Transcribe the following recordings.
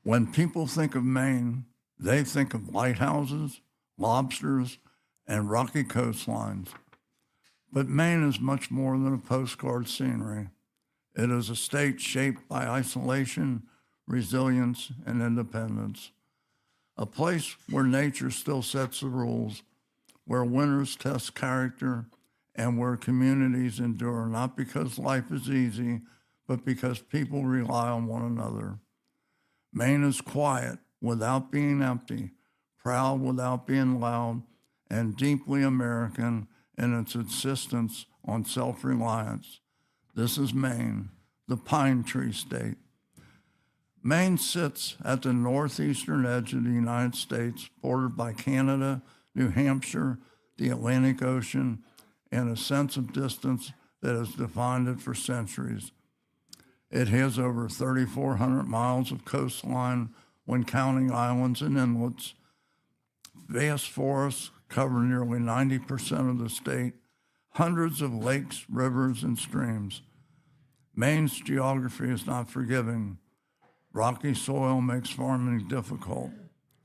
When people think of Maine, they think of lighthouses, lobsters, and rocky coastlines. But Maine is much more than a postcard scenery. It is a state shaped by isolation, resilience, and independence. A place where nature still sets the rules, where winters test character, and where communities endure not because life is easy, but because people rely on one another. Maine is quiet without being empty, proud without being loud, and deeply American in its insistence on self-reliance. This is Maine, the pine tree state. Maine sits at the northeastern edge of the United States, bordered by Canada, New Hampshire, the Atlantic Ocean, and a sense of distance that has defined it for centuries. It has over 3,400 miles of coastline when counting islands and inlets. Vast forests cover nearly 90% of the state, hundreds of lakes, rivers, and streams. Maine's geography is not forgiving. Rocky soil makes farming difficult.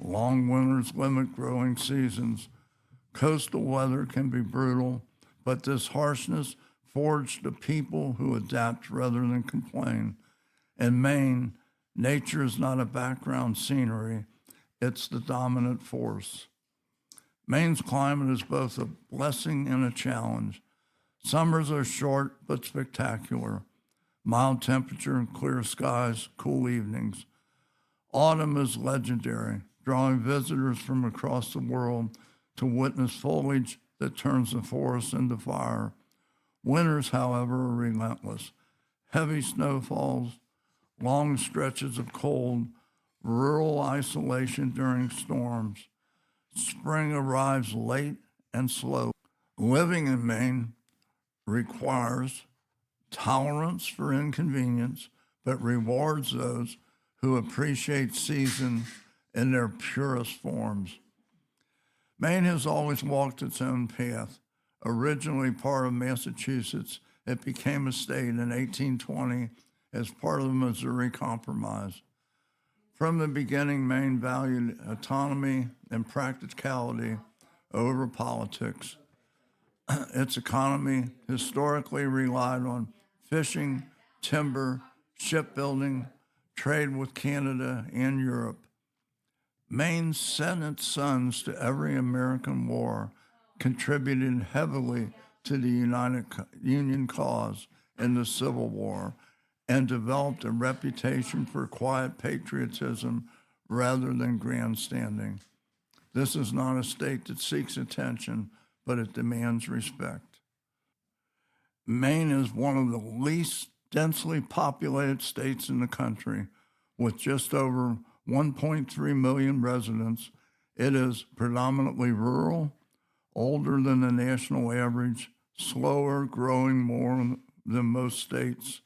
Long winters limit growing seasons. Coastal weather can be brutal, but this harshness forged a people who adapt rather than complain. In Maine, nature is not a background scenery, it's the dominant force. Maine's climate is both a blessing and a challenge. Summers are short but spectacular. Mild temperature, clear skies, cool evenings. Autumn is legendary, drawing visitors from across the world to witness foliage that turns the forest into fire. Winters, however, are relentless. Heavy snowfalls, long stretches of cold, rural isolation during storms. Spring arrives late and slow. Living in Maine requires tolerance for inconvenience, but rewards those who appreciate season in their purest forms. Maine has always walked its own path. Originally part of Massachusetts, it became a state in 1820 as part of the Missouri Compromise. From the beginning, Maine valued autonomy and practicality over politics. Its economy historically relied on fishing, timber, shipbuilding, trade with Canada and Europe. Maine sent its sons to every American war, contributed heavily to the Union cause in the Civil War, and developed a reputation for quiet patriotism rather than grandstanding. This is not a state that seeks attention, but it demands respect. Maine is one of the least densely populated states in the country, with just over 1.3 million residents. It is predominantly rural, older than the national average, slower, growing more than most states.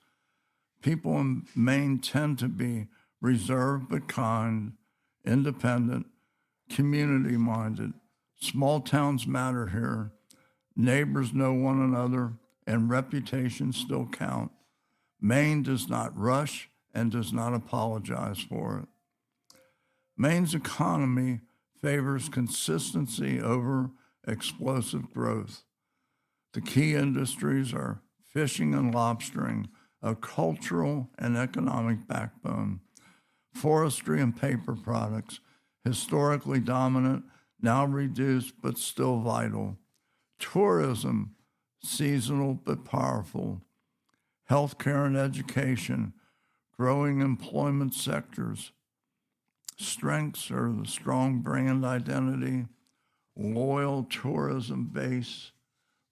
People in Maine tend to be reserved but kind, independent, community-minded. Small towns matter here. Neighbors know one another, and reputations still count. Maine does not rush and does not apologize for it. Maine's economy favors consistency over explosive growth. The key industries are fishing and lobstering, a cultural and economic backbone. Forestry and paper products, historically dominant, now reduced but still vital. Tourism, seasonal but powerful. Healthcare and education, growing employment sectors. Strengths are the strong brand identity, loyal tourism base,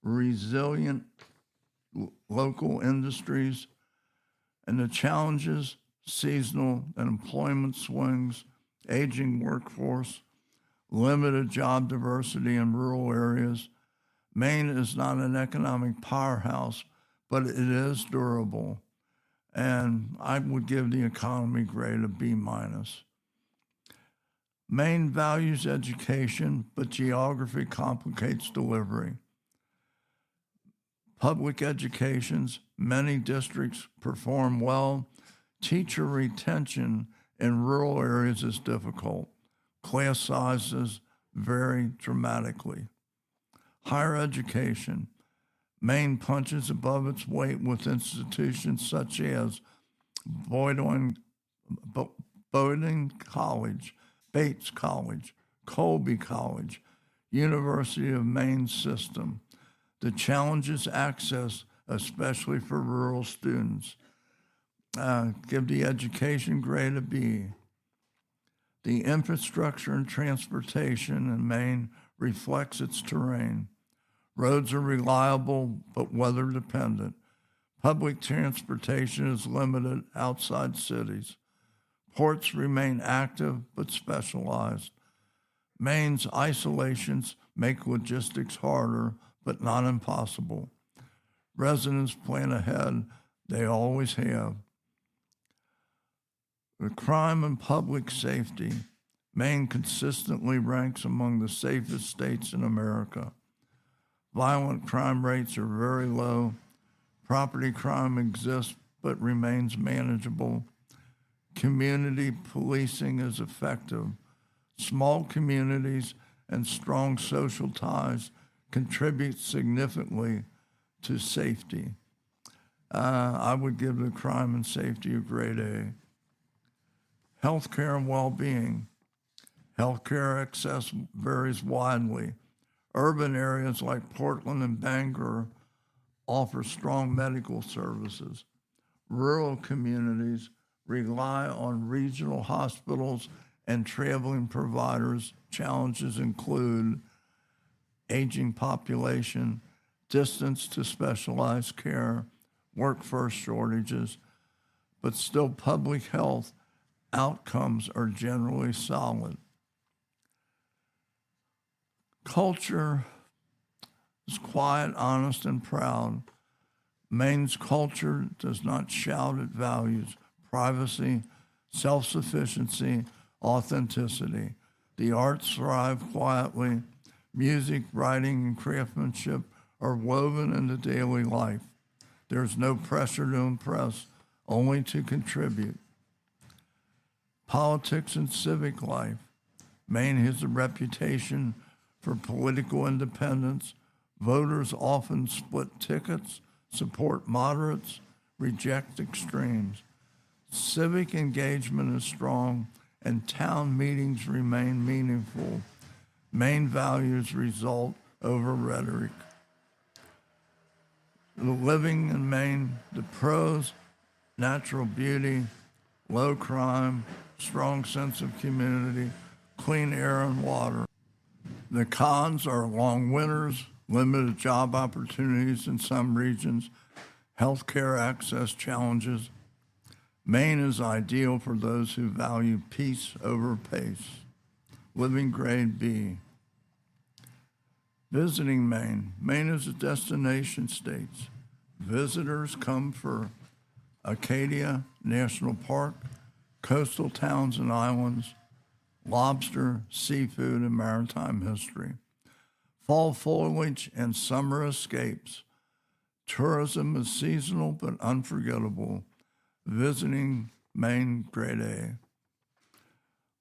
resilient local industries, and the challenges, seasonal and employment swings, aging workforce, limited job diversity in rural areas. Maine is not an economic powerhouse, but it is durable. And I would give the economy grade a B-. Maine values education, but geography complicates delivery. Public educations, many districts perform well. Teacher retention in rural areas is difficult. Class sizes vary dramatically. Higher education. Maine punches above its weight with institutions such as Bowdoin College, Bates College, Colby College, University of Maine system. The challenge is access, especially for rural students. Give the education grade a B. The infrastructure and transportation in Maine reflects its terrain. Roads are reliable but weather dependent. Public transportation is limited outside cities. Ports remain active but specialized. Maine's isolations make logistics harder but not impossible. Residents plan ahead, they always have. The crime and public safety. Maine consistently ranks among the safest states in America. Violent crime rates are very low. Property crime exists but remains manageable. Community policing is effective. Small communities and strong social ties contribute significantly to safety. I would give the crime and safety a grade A. Healthcare and well-being. Healthcare access varies widely. Urban areas like Portland and Bangor offer strong medical services. Rural communities rely on regional hospitals and traveling providers. Challenges include aging population, distance to specialized care, workforce shortages, but still public health outcomes are generally solid. Culture is quiet, honest, and proud. Maine's culture does not shout at values, privacy, self-sufficiency, authenticity. The arts thrive quietly. Music, writing, and craftsmanship are woven into daily life. There's no pressure to impress, only to contribute. Politics and civic life. Maine has a reputation for political independence. Voters often split tickets, support moderates, reject extremes. Civic engagement is strong, and town meetings remain meaningful. Maine values result over rhetoric. The living in Maine, the pros, natural beauty, low crime, strong sense of community, clean air and water. The cons are long winters, limited job opportunities in some regions, healthcare access challenges. Maine is ideal for those who value peace over pace. Living grade B. Visiting Maine. Maine is a destination state. Visitors come for Acadia National Park, coastal towns and islands, lobster, seafood, and maritime history. Fall foliage and summer escapes. Tourism is seasonal but unforgettable. Visiting Maine, grade A.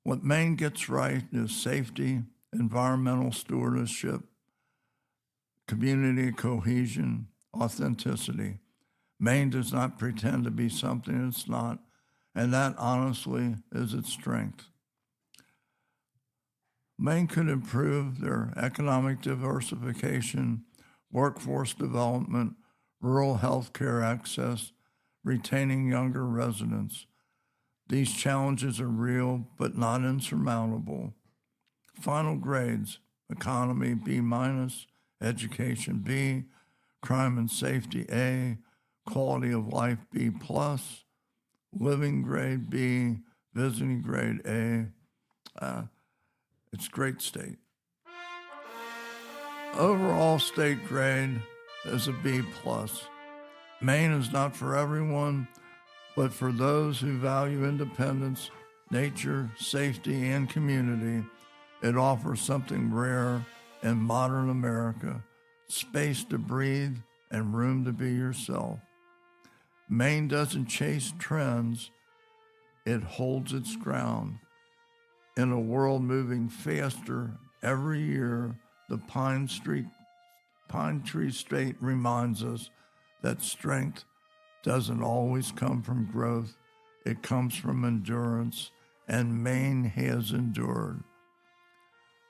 What Maine gets right is safety, environmental stewardship, community cohesion, authenticity. Maine does not pretend to be something it's not, and that honestly is its strength. Maine could improve their economic diversification, workforce development, rural health care access, retaining younger residents. These challenges are real but not insurmountable. Final grades: economy B-, education B, crime and safety A, quality of life B+, living grade B, visiting grade A. It's Great State. Overall state grade is a B+. Maine is not for everyone, but for those who value independence, nature, safety, and community, it offers something rare in modern America: space to breathe and room to be yourself. Maine doesn't chase trends, it holds its ground. In a world moving faster every year, the Pine Tree State reminds us that strength doesn't always come from growth. It comes from endurance, and Maine has endured.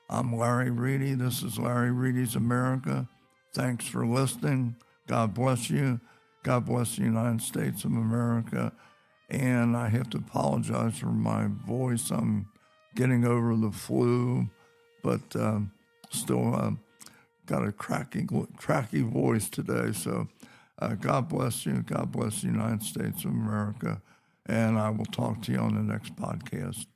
I'm Larry Reidy. This is Larry Reidy's America. Thanks for listening. God bless you. God bless the United States of America. And I have to apologize for my voice. I'm getting over the flu, but still got a cracky voice today. So God bless you. God bless the United States of America. And I will talk to you on the next podcast.